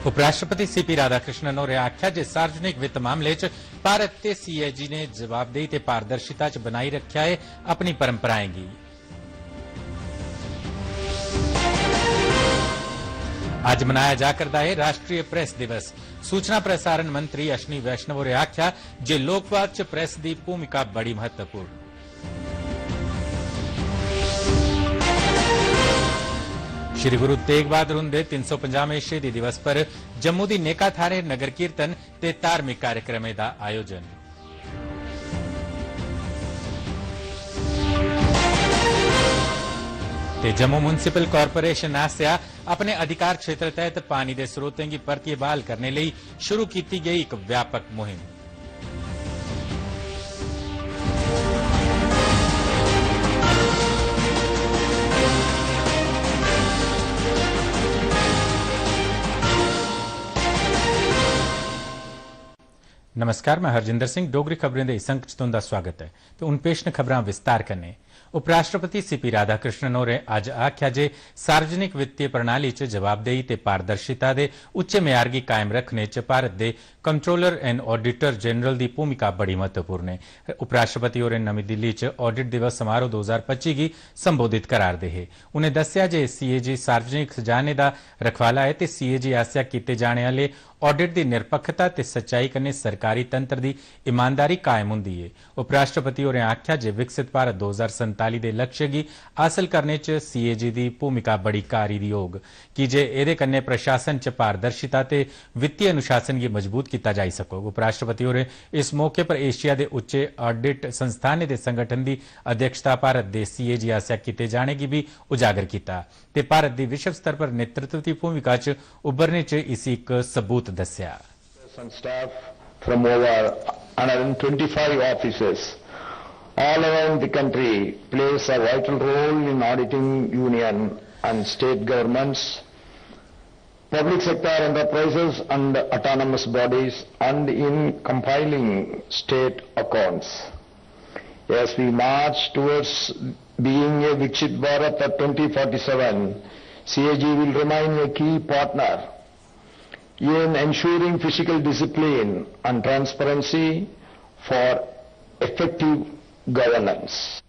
उपराष्ट्रपति सीपी राधाकृष्णन होरें आख्या जे सार्वजनिक वित्त मामले च भारत ते सीएजी ने जवाबदेही ते पारदर्शिता च बनाई रखा है अपनी परंपराएं गी। अज मनाया जा करदा है राष्ट्रीय प्रेस दिवस। सूचना प्रसारण मंत्री अश्विनी वैष्णव होरें आख्या जे लोकपाल च प्रेस दी भूमिका बड़ी महत्वपूर्ण। श्री गुरु तेग बहादुर दे 350वें शहीदी दिवस पर जम्मू दी नेका थारे नगर कीर्तन ते धार्मिक कार्यक्रमें दा आयोजन। ते जम्मू म्युनिसिपल कॉरपोरेशन आस्सेआ अपने अधिकार क्षेत्र तहत पानी दे स्रोतें गी परतियै बहाल करने लई शुरू कीती गई एक व्यापक मुहिम। नमस्कार, मैं हरजिंदर सिंह। डोगरी खबरें दे इस अंक च तुंदा स्वागत है। तो उन पेश न खबरां विस्तार कन्नै। उपराष्ट्रपति सीपी राधाकृष्णन होरें अज्ज आख्या जे सार्वजनिक वित्तीय प्रणाली च जवाबदेही ते पारदर्शिता दे उच्चे म्यार गी कायम रखने च भारत दे कंट्रोलर एंड ऑडिटर जनरल दी भूमिका बड़ी महत्वपूर्ण है। उपराष्ट्रपति होरें नमीं दिल्ली च ऑडिट दिवस समारोह 2025 गी संबोधित करारदे हे। उनें दस्सेआ जे सीएजी सार्वजनिक खजाने दा रखवाला है ते सीएजी आस्सेआ कीते जाने आह्ले ऑडिट दी निरपक्खता ते सच्चाई कन्नै सरकारी तंत्र दी ईमानदारी कायम हुंदी है। उपराष्ट्रपति होरें आख्या जे विकसित भारत 2047 दे लक्ष्य गी हासल करने च सीएजी दी भूमिका बड़ी कारी दी होग कि जे एदे कन्नै प्रशासन च पारदर्शिता ते वित्तीय अनुशासन गी मजबूत कीता जाई सकोग। उपराष्ट्रपति होरें इस मौके पर एशिया दे उच्चे ऑडिट संस्थानें दे संगठन दी अध्यक्षता भारत दे सीएजी आस्सेआ कीते जाने गी भी उजागर कीता ते भारत दी विश्व स्तर पर नेतृत्व दी भूमिका च उभरने च इसी एक सबूत दस्सेआ। Staff from over 125 offices all around the country plays a vital role in auditing union and state governments, public sector enterprises and autonomous bodies, and in compiling state accounts. As we march towards being a Viksit Bharat at 2047, CAG will remain a key partner in ensuring physical discipline and transparency for effective governance.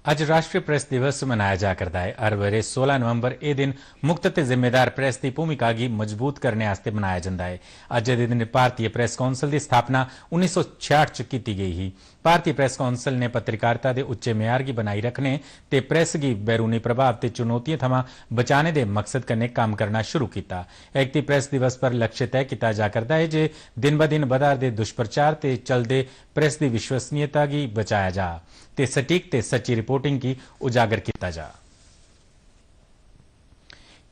अज राष्ट्रीय press दिवस मनाया जा करदा है। हर बरे 16 नवंबर ए दिन मुक्त ते जिम्मेदार प्रेस की भूमिका की मजबूत करने आस्ते मनाया जाता है। अज दे दिन भारतीय प्रेस कौंसल की स्थापना 1966 च की गई ही। भारतीय प्रेस कौंसल ने पत्रकारिता के उच्चे म्यार की बनाई रखने ते प्रेस की बैरूनी प्रभाव ते चुनौतियों थमां बचाने के मकसद कन्नै काम करना शुरू किया। ऐकती प्रेस दिवस पर लक्ष्य तय किया जा करदा है जे दिन ब दिन बधारदे दुष्प्रचार ते चलदे प्रेस की विश्वसनीयता की बचाया जा ते सटीक ते सच्ची रिपोर्टिंग की उजागर किया जा।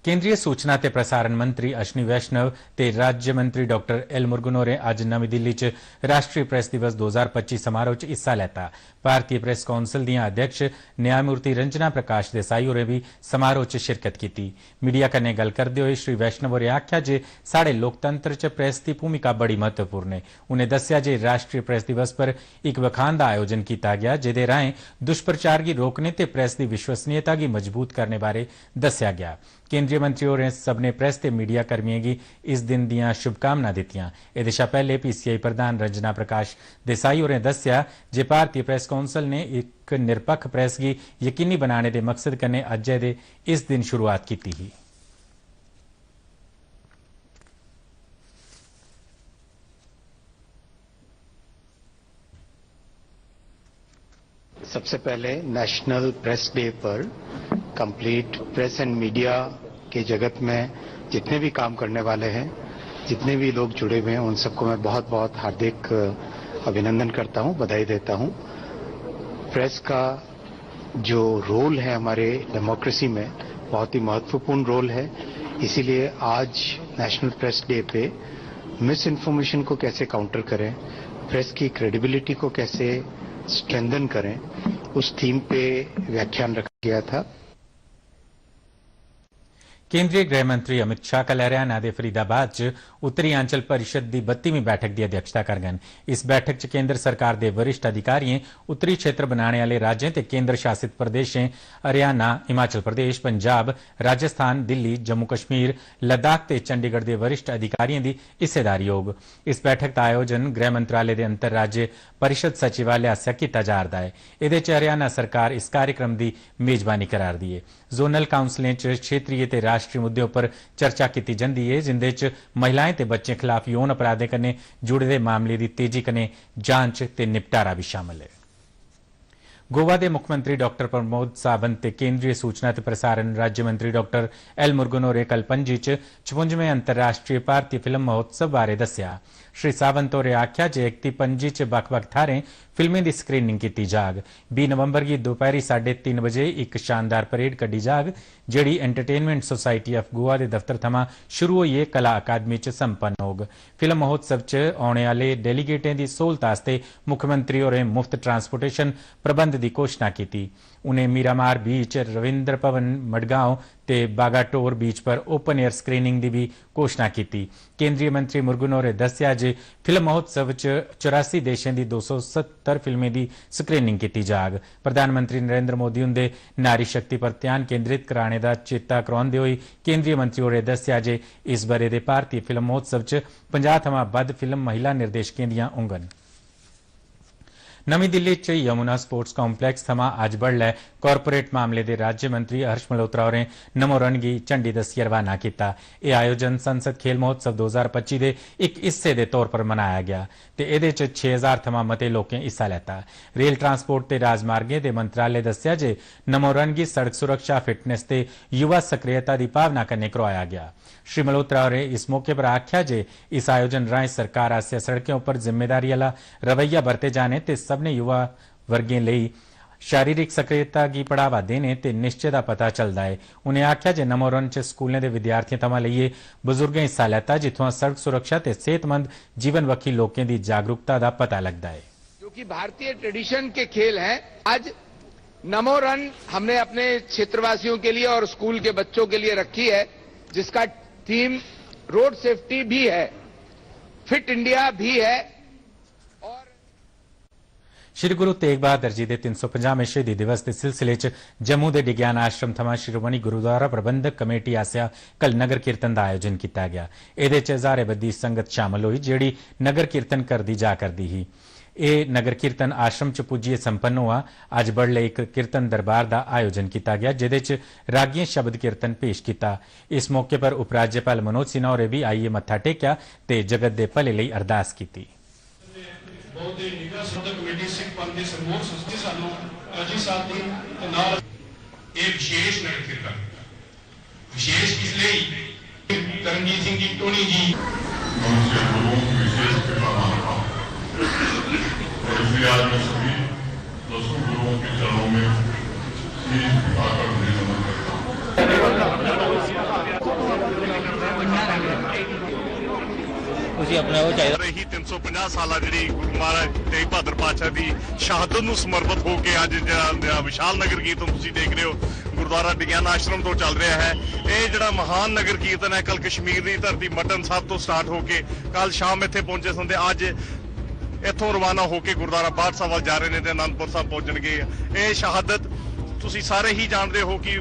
केंद्रीय सूचना ते प्रसारण मंत्री अश्विनी वैष्णव ते राज्य मंत्री डॉक्टर एल मुरुगन होरें अज नवी दिल्ली च राष्ट्रीय प्रेस दिवस 2025 समारोह च हिस्सा लैता। भारतीय प्रेस कौंसल दियां अध्यक्ष न्यायमूर्ति रंजना प्रकाश देसाई होरें भी समारोह च शिरकत की। मीडिया कन्नै गल करदे होए श्री वैष्णव होरें आख्या जे साढ़े लोकतंत्र च प्रेस की भूमिका बड़ी महत्वपूर्ण है। उन्हें दस्सिया जे राष्ट्रीय प्रेस दिवस पर एक व्याख्यान का आयोजन किया गया जिहदे राहें दुष्प्रचार की रोकने ते प्रेस की विश्वसनीयता की मजबूत करने बारे दस्सिया गया। केंद्रीय मंत्री होरें सबने प्रेस ते मीडिया कर्मियों की इस दिन दियां शुभकामनां दित्तियां। एह्दे शा पैहले पीसीआई प्रधान रंजना प्रकाश देसाई होरें दस्सिया जे भारतीय प्रेस कौंसल ने एक निरपक्ष प्रेस की यकीनी बनाने के मकसद कन्नै अज्जै दे इस दिन शुरुआत की ही। सबसे पहले नेशनल प्रेस डे पर कंप्लीट प्रेस एंड मीडिया के जगत में जितने भी काम करने वाले हैं, जितने भी लोग जुड़े हुए हैं, उन सबको मैं बहुत बहुत हार्दिक अभिनंदन करता हूं, बधाई देता हूं। प्रेस का जो रोल है हमारे डेमोक्रेसी में बहुत ही महत्वपूर्ण रोल है। इसीलिए आज नेशनल प्रेस डे पे मिस इन्फॉर्मेशन को कैसे काउंटर करें, प्रेस की क्रेडिबिलिटी को कैसे स्ट्रेंथन करें, उस थीम पे व्याख्यान रखा गया था। केंद्रीय गृह मंत्री अमित शाह कल हरियाणा के फरीदाबाद च उत्तरी अंचल परिषद की 32वीं बैठक की अध्यक्षता करगन। इस बैठक च केंद्र सरकार के वरिष्ठ अधिकारियों, उत्तरी क्षेत्र बनाने वाले राज्यों ते केंद्र शासित प्रदेशों हरियाणा, हिमाचल प्रदेश, पंजाब, राजस्थान, दिल्ली, जम्मू कश्मीर, लद्दाख ते चंडीगढ़ के वरिष्ठ अधिकारियों की हिस्सेदारी होग। इस बैठक का आयोजन गृह मंत्रालय के अंतर राज्य परिषद सचिवालय आस्या किया जा रहा है। इहदे च हरियाणा सरकार इस कार्यक्रम की मेजबानी करा रही है। जोनल काउंसलें च क्षेत्रीय ते राष्ट्रीय मुद्दों पर चर्चा की जाती है, जिंदे च महिलाएं ते बच्चें खिलाफ यौन अपराधें कन्नै जुड़े दे मामले की तेजी कन्नै जांच ते निपटारा भी शामिल है। गोवा के मुख्यमंत्री डॉक्टर प्रमोद सावंत ते केंद्रीय सूचना ते प्रसारण राज्य मंत्री डॉक्टर एल मुरुगन होरें कल पणजी च 56वें अंतर्राष्ट्रीय भारतीय फिल्म महोत्सव बारे दस्सिया। श्री सावंत होरें आख्या जे इकती पणजी च बक्ख-बक्ख थारें फिल्में की स्क्रीनिंग की जाग। 20 नवंबर की दोपहरी 3:30 बजे एक शानदार परेड कड्डी जाग, जेड़ी एंटरटेनमेंट सोसाइटी ऑफ गोवा के दफ्तर थमां शुरू होइए कला अकादमी च संपन्न होग। फिल्म महोत्सव च औने आले डेलीगेटें की सहूलत आस्ते मुख्यमंत्री होरें मुफ्त ट्रांसपोर्टेशन प्रबंध की घोषणा की। उन्हें मीरामार बीच, रविंद्र भवन मडगांव ते बागाटोर बीच पर ओपन एयर स्क्रीनिंग की भी घोषणा की। केंद्रीय मंत्री मुरुगन होरें दस्सिया जे फिल्म महोत्सव च 84 देशों की 270 फिल्में की स्क्रीनिंग की जाग। प्रधानमंत्री नरेंद्र मोदी उनके नारी शक्ति पर ध्यान केंद्रित कराने का चेता कराउंदे होई केंद्रीय मंत्री होरें दस्सिया जे इस बरे दे भारतीय फिल्म महोत्सव च 50 थमां वध फिल्म महिला निर्देशकें दियां होंगन। नवी दिल्ली च यमुना स्पोर्ट्स कॉम्पलैक्स थमां अज्ज बडलै कॉरपोरेट मामले के राज्य मंत्री हर्ष मल्होत्रा होरें नमो रन गी झंडी दस्सिए रवाना किया। यह आयोजन संसद खेल महोत्सव 2025 के एक हिस्से के तौर पर मनाया गया ते इहदे च 6000 थमां मते लोकें हिस्सा लैता। रेल ट्रांसपोर्ट ते राजमार्गें दे मंत्रालय दस्सिया जे नमो रन गी सड़क सुरक्षा, फिटनेस ते युवा सक्रियता की भावना कन्नै करवाया गया। श्री मल्होत्रा होरें इस मौके पर आख्या जे इस आयोजन राहें सरकार आस्सेआ सड़कों पर जिम्मेदारी वाला रवैया बरते जाने ते सबने युवा वर्गें लई शारीरिक सक्रियता की बढ़ावा देने ते निश्चय का पता चलता है। उन्हें आख्या जे नमो रन च स्कूलें के विद्यार्थियों थमां लेइयै बुजुर्गें हिस्सा लैता, जिथों सड़क सुरक्षा ते सेहतमंद जीवन वक्खी लोकें की जागरूकता का पता लगता है। जो कि भारतीय ट्रेडिशन के खेल हैं, आज नमो रन हमने अपने क्षेत्रवासियों के लिए और स्कूल के बच्चों के लिए रखी है, जिसका थीम रोड सेफ्टी भी है, फिट इंडिया भी है। और श्री गुरु तेग बहादुर जी के 350वें शहीदी दिवस के सिलसिले च जम्मू के डिग्यान आश्रम थमां श्रोमणी गुरुद्वारा प्रबंधक कमेटी आस्सेआ कल नगर कीर्तन का आयोजन किया गया। इहदे च हजारे बद्धी संगत शामिल हुई, जेड़ी नगर कीर्तन करदी जा करदी ही। यह नगर कीर्तन आश्रम च पुज्जिए संपन्न हुआ। अज बडले एक कीर्तन दरबार का आयोजन किया गया, जिहदे च रागियों शब्द कीर्तन पेश किया। इस मौके पर उपराज्यपाल मनोज सिन्हा होरें भी आइए मत्था टेकिया ते जगत के भले लई अरदास की। बहुत ही निगर सदन कमेटी सिख पंथ की सर्वोच्च संस्था सानू जी साहब दी ते नाल एक विशेष नगर कीर्तन विशेष किस लिए तरनजीत सिंह जी टोनी जी उनसे गुरुओं की विशेष कृपा मानता हूं और इसलिए आज मैं सभी 10 गुरुओं के चरणों में शीश झुकाकर उन्हें नमन करता हूं। ही 350 साल जी गुरु महाराज तेग बहादुर पातशाह की शहादत ਨੂੰ ਸਮਰਪਿਤ ਹੋ ਕੇ ਅੱਜ ਜਿਹੜਾ ਵਿਸ਼ਾਲ ਨਗਰ ਕੀਰਤਨ ਤੁਸੀਂ ਦੇਖ ਰਹੇ ਹੋ ਗੁਰਦੁਆਰਾ ਡਿਗਿਆਨ ਆਸ਼ਰਮ ਤੋਂ ਚੱਲ ਰਿਹਾ ਹੈ। ਇਹ ਜਿਹੜਾ ਮਹਾਨ ਨਗਰ ਕੀਰਤਨ ਹੈ ਕੱਲ ਕਸ਼ਮੀਰ ਦੀ ਧਰਤੀ ਮਟਨ ਸਾਹਿਬ ਤੋਂ ਸਟਾਰਟ ਹੋ ਕੇ ਕੱਲ ਸ਼ਾਮ ਇੱਥੇ ਪਹੁੰਚੇ ਸਨ ਤੇ ਅੱਜ ਇੱਥੋਂ ਰਵਾਨਾ ਹੋ ਕੇ ਗੁਰਦੁਆਰਾ ਬਾਠ ਸਾਹਿਬ ਵੱਲ ਜਾ ਰਹੇ ਨੇ ਤੇ ਅਨੰਦਪੁਰ ਸਾਹਿਬ ਪਹੁੰਚਣਗੇ। ਇਹ ਸ਼ਹਾਦਤ ਤੁਸੀਂ ਸਾਰੇ ਹੀ ਜਾਣਦੇ ਹੋ ਕਿ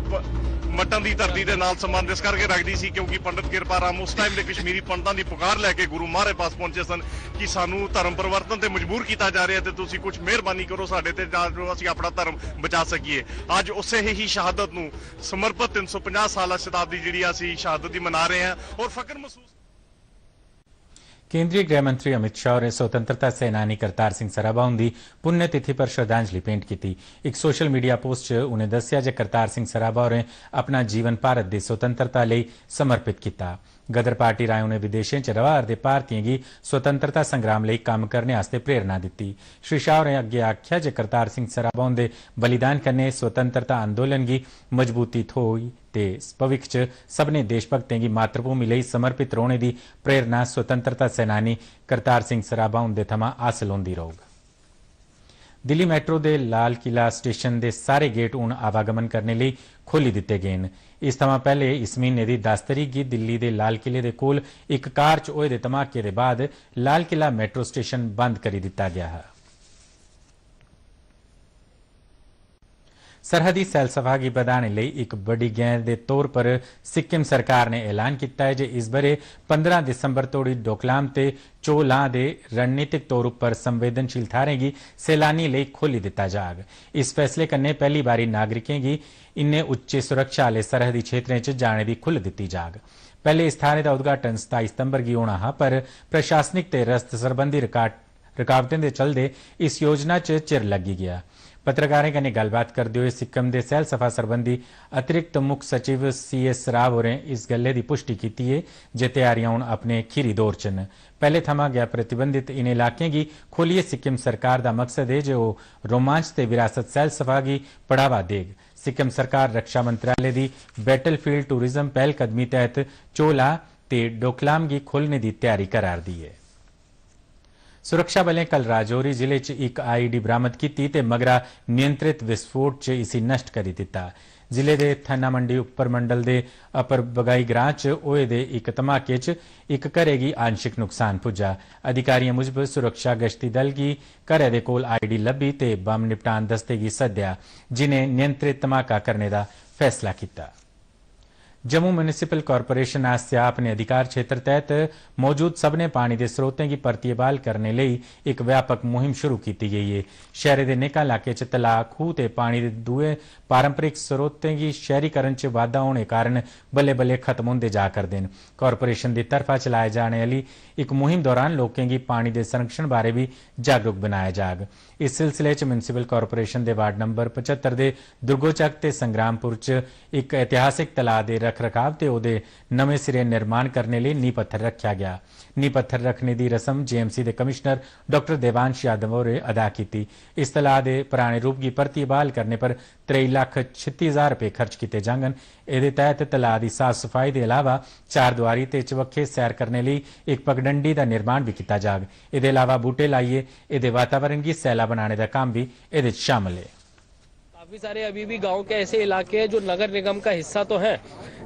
ਮਟਨ ਦੀ ਧਰਤੀ ਦੇ ਨਾਲ ਸੰਬੰਧ ਇਸ ਕਰਕੇ ਰੱਖਦੀ ਸੀ ਕਿਉਂਕਿ ਪੰਡਤ ਕਿਰਪਾ ਰਾਮ ਉਸ ਟਾਈਮ ਦੇ ਕਸ਼ਮੀਰੀ ਪੰਡਤਾਂ ਦੀ ਪੁਕਾਰ ਲੈ ਕੇ ਗੁਰੂ ਮਹਾਰਾਜ ਪਾਸ ਪਹੁੰਚੇ ਸਨ ਕਿ ਸਾਨੂੰ ਧਰਮ ਪਰਿਵਰਤਨ ਤੇ ਮਜਬੂਰ ਕੀਤਾ ਜਾ ਰਿਹਾ ਤੇ ਤੁਸੀਂ ਕੁਝ ਮਿਹਰਬਾਨੀ ਕਰੋ ਸਾਡੇ ਤੇ ਤਾਂ ਜੋ ਅਸੀਂ ਆਪਣਾ ਧਰਮ ਬਚਾ ਸਕੀਏ। ਅੱਜ ਉਸੇ ਹੀ ਸ਼ਹਾਦਤ ਨੂੰ ਸਮਰਪਿਤ 350 ਸਾਲਾ ਸ਼ਤਾਬਦੀ ਜਿਹੜੀ ਅਸੀਂ ਸ਼ਹਾਦਤ ਦੀ ਮਨਾ ਰਹੇ ਹਾਂ ਔਰ ਫਖਰ ਮਹਿਸੂਸ। केंद्रीय गृह मंत्री अमित शाह ने स्वतंत्रता सेनानी करतार सिंह सराभा की पुण्यतिथि पर श्रद्धांजलि भेंट की। एक सोशल मीडिया पोस्ट च उन्हें दस्सिया जे करतार सिंह सराभा होरें अपना जीवन भारत की स्वतंत्रता लई समर्पित किया। गदर पार्टी राय उन्हें विदेशों च रवा रदे भारतीयों की स्वतंत्रता संग्राम लई काम करने आस्ते प्रेरणा दी। श्री शाह होरें अगे आख्या जे करतार सिंह सराभा उनके बलिदान कन्नै स्वतंत्रता अंदोलन की मजबूती थ्होई ते भविक्ख च सभनें देशभक्तें की मातृभूमि लई समर्पित रौहने की प्रेरणा स्वतंत्रता सेनानी करतार सिंह सराभा उनके थमां हासिल होंदी रहूगी। ਦਿੱਲੀ ਮੈਟਰੋ ਦੇ ਲਾਲ ਕਿਲਾ ਸਟੇਸ਼ਨ ਦੇ ਸਾਰੇ ਗੇਟ ਹੁਣ ਆਵਾਗਮਨ ਕਰਨ ਲਈ ਖੋਲ੍ਹ ਦਿੱਤੇ ਗਏ ਨੇ। ਇਸ ਤੋਂ ਪਹਿਲੇ ਇਸ ਮਹੀਨੇ ਦੀ 10 ਤਰੀਕ ਦੀ ਦਿੱਲੀ ਦੇ ਲਾਲ ਕਿਲੇ ਦੇ ਕੋਲ ਇੱਕ ਕਾਰ 'ਚ ਹੋਏ ਦੇ ਧਮਾਕੇ ਦੇ ਬਾਅਦ ਲਾਲ ਕਿਲਾ ਮੈਟਰੋ ਸਟੇਸ਼ਨ ਬੰਦ ਕਰ ਦਿੱਤਾ ਗਿਆ ਹੈ। सरहदी सैलसफा की बढ़ाने लिए एक बड़ी गेंद के तौर पर सिक्किम सरकार ने ऐलान किया है जो इस बरे 15 दिसंबर तोड़ी डोकलाम ते चोलां दे रणनीतिक तौर पर संवेदनशील थारें की सैलानी लिए खोली दिता जाग। इस फैसले कन्ने पहली बारी नागरिकें की इन्ने उच्चे सुरक्षा वाले सरहदी क्षेत्रें च जाने की खुल दी जाग। पहले इस थारे का उद्घाटन 27 सितंबर की होना हा, पर प्रशासनिक ते रस्त सरबंधी रुकावटें के चलते इस योजना च चिर लगी गया। पत्रकारें कन्नै गलबात करते हुए सिक्किम के सैलसफा सरबंधी अतिरिक्त मुख सचिव CS राव होरें इस गल्ले की पुष्टि की है जे तैयारियां हुण अपने खीरी दौर च न। पहले थमां गया प्रतिबंधित इन इलाकें की खोलिए सिक्किम सरकार का मकसद है जो रोमांच ते विरासत सैलसफा की बढ़ावा देग। सिक्किम सरकार रक्षा मंत्रालय की बैटलफील्ड टूरिज्म पहलकदमी तहत चोला ते डोकलाम की खोलने की तैयारी करार दी है। सुरक्षा बलें कल राजौरी जिले च एक IED बरामद की ते मगरा नियंत्रित विस्फोट च इसी नष्ट करी दिता। जिले के थाना मंडी उपर मंडल के अपर बगाई ग्रां च होए दे एक धमाके च एक घरे की आंशिक नुकसान पुज्जा। अधिकारियों मुजब सुरक्षा गश्ती दल की घरै दे कोल IED लभी ते बम निपटान दस्ते की सद्या जिन्हें नियंत्रित धमाका करने का फैसला किया। जम्मू म्यूनिसिपल कॉरपोरेशन आस्या अपने अधिकार क्षेत्र तहत मौजूद सबने पानी के स्रोतों की परतिए बहाल करने लिए एक व्यापक मुहिम शुरू की गई है। शहर के नेका इलाके च तलाऽ खूह ते पानी के दूए पारंपरिक स्रोतों की शहरीकरण च वाधा होने कारण बल्ले बल्ले खत्म होंदे जा करदे न। कॉरपोरेशन की तरफा चलाए जाने वाली एक मुहिम दौरान लोगों की पानी के संरक्षण बारे भी जागरूक बनाया जाग। इस सिलसिले च म्यूनिसिपल कॉरपोरेशन के वार्ड नंबर 75 के दुर्गोचक ते संग्रामपुर च एक ऐतिहासिक तलाऽ के रख रखाव ते ओदे नवे सिरे निर्माण करने लिए नींह पत्थर रखा गया। नींह पत्थर रखने की रस्म JMC के कमिश्नर डॉ देवांश यादव होरें अदा की। इस तलाऽ के पुराने रूप की परतिए बहाल करने पर 23,36,000 रुपये खर्च किए जांगन। इहदे तहत तलाऽ की साफ सफाई के अलावा चार दुआरी ते चबक्खे सैर करने लिए एक पगडंडी का निर्माण भी किया जाग। इहदे अलावा बूटे लाइए इहदे वातावरण की सैला बनाने का काम भी इहदे शामिल है। काफी सारे अभी भी गांव के ऐसे इलाके हैं जो नगर निगम का हिस्सा तो है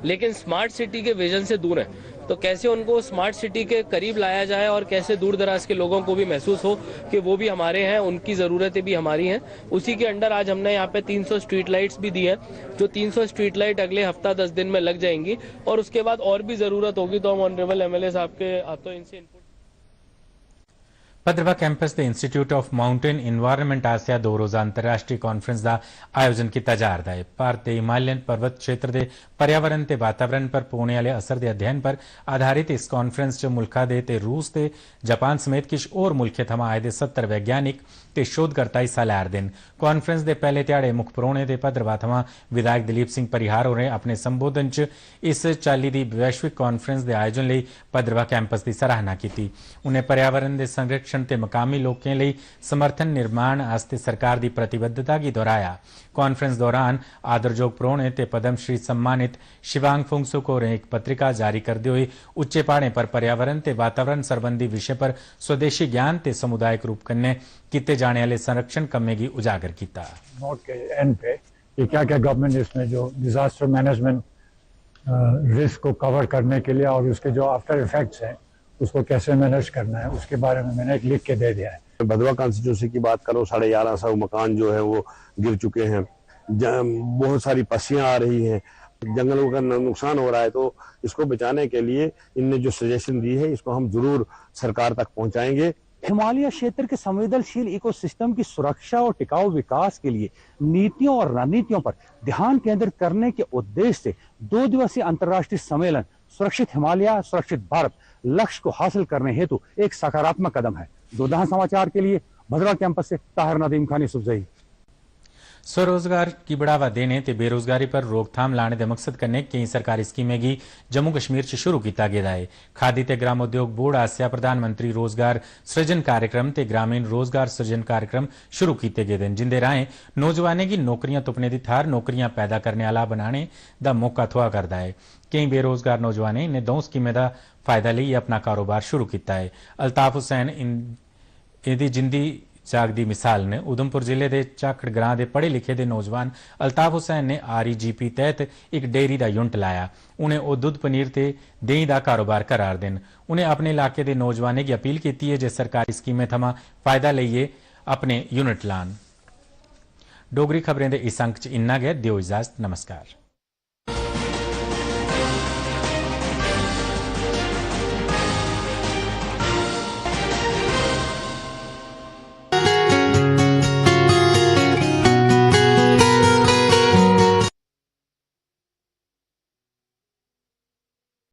लेकिन स्मार्ट सिटी के विजन से दूर है। तो कैसे उनको स्मार्ट सिटी के करीब लाया जाए और कैसे दूर दराज के लोगों को भी महसूस हो कि वो भी हमारे हैं, उनकी जरूरतें भी हमारी हैं। उसी के अंडर आज हमने यहाँ पे 300 स्ट्रीट लाइट्स भी दी है। जो 300 स्ट्रीट लाइट अगले हफ्ता 10 दिन में लग जाएंगी और उसके बाद और भी जरूरत होगी तो हम ऑनरेबल MLA साहब के हाथों इनसे इनपुट। भद्रवाह कैंपस के इंस्टीट्यूट ऑफ माउंटेन इन्वायरमेंट आसिया 2 रोजा अंतर्राष्ट्रीय कॉन्फ्रेंस का आयोजन किया जा रहा है। भारत के हिमालयन पर्वत क्षेत्र के पर्यावरण ते वातावरण पर पौने वाले असर के अध्ययन पर आधारित इस कॉन्फ्रेंस च मुल्खा दे ते रूस ते जापान समेत किश होर मुल्खें थमां आए दे 70 वैज्ञानिक ते शोधकर्ता हिस्सा लै रदे न। कॉन्फ्रेंस के पहले ध्याड़े मुख परौहने ते भद्रवाह थमां विधायक दलीप सिंह परिहार होरें अपने संबोधन च इस चाल्ली की वैश्विक कॉन्फ्रेंस के आयोजन लिए भद्रवाह कैंपस की सराहना की। उन्हें पर्यावरण के संरक्षण ते मकामी लोगों लिए समर्थन निर्माण आस्ते सरकार की प्रतिबद्धता की दोहराया। कॉन्फ्रेंस दौरान आदरयोग परौहने ते पद्मश्री सम्मानित शिवांग फुंगसुक होरें एक पत्रिका जारी करते हुए उच्चे पहाड़े पर पर्यावरण ते वातावरण संबंधी विषय पर स्वदेशी ज्ञान ते समुदायिक रूप कन्ने किए जाने वाले संरक्षण कम्मे की उजागर किया। नोट के एंड पे कि क्या क्या गवर्नमेंट इसमें जो डिजास्टर मैनेजमेंट रिस्क को कवर करने के लिए और उसके जो आफ्टर इफेक्ट्स हैं उसको कैसे मैनेज करना है उसके बारे में मैंने एक लिख के दे दिया है। भदवा कॉन्स्टिट्यूंसी की बात करो 1150 मकान जो है वो गिर चुके हैं। बहुत सारी पस्सियां आ रही हैं, जंगलों का नुकसान हो रहा है। तो इसको बचाने के लिए इनने जो सजेशन दी है इसको हम जरूर सरकार तक पहुंचाएंगे। हिमालय क्षेत्र के संवेदनशील इकोसिस्टम की सुरक्षा और टिकाऊ विकास के लिए नीतियों और रणनीतियों पर ध्यान केंद्रित करने के उद्देश्य से 2 दिवसीय अंतर्राष्ट्रीय सम्मेलन सुरक्षित हिमालय सुरक्षित भारत लक्ष्य को हासिल करने हेतु एक सकारात्मक कदम है। दूरदर्शन समाचार के लिए भद्रवाह कैंपस से ताहिर नदीम खानी सुबजई। स्वरोजगार की बढ़ावा देने ते बेरोजगारी पर रोकथाम लाने के मकसद कन्ने कई सरकारी स्कीमें की जम्मू कश्मीर च शुरू किया गया है। खादी ते ग्रामोद्योग बोर्ड आसिया प्रधानमंत्री रोजगार सृजन कार्यक्रम ते ग्रामीण रोजगार सृजन कार्यक्रम शुरू किए गए हैं जिंदे राहें नौजवानों की नौकरियां तुपने की थार नौकरियां पैदा करने वाला बनाने का मौका थोआ करता है। कई बेरोजगार नौजवान इन्हें 2 स्कीमें का फायदा लिए अपना कारोबार शुरू किया है। अल्ताफ हुसैन इहदी जाग दी मिसाल ने उधमपुर जिले के झाखड़ ग्रां के पढ़े लिखे दे नौजवान अल्ताफ हुसैन ने REGP तहत एक डेयरी का यूनिट लाया। उन्हें वो दुध पनीर ते देही का कारोबार करार देन। उन्हें अपने इलाके के नौजवानों की अपील की है जे सरकारी स्कीमें थमां फायदा लईए अपने यूनिट लान। डोगरी खबरें दे इस अंक च इन्ना गै। दिओ इजाजत। नमस्कार।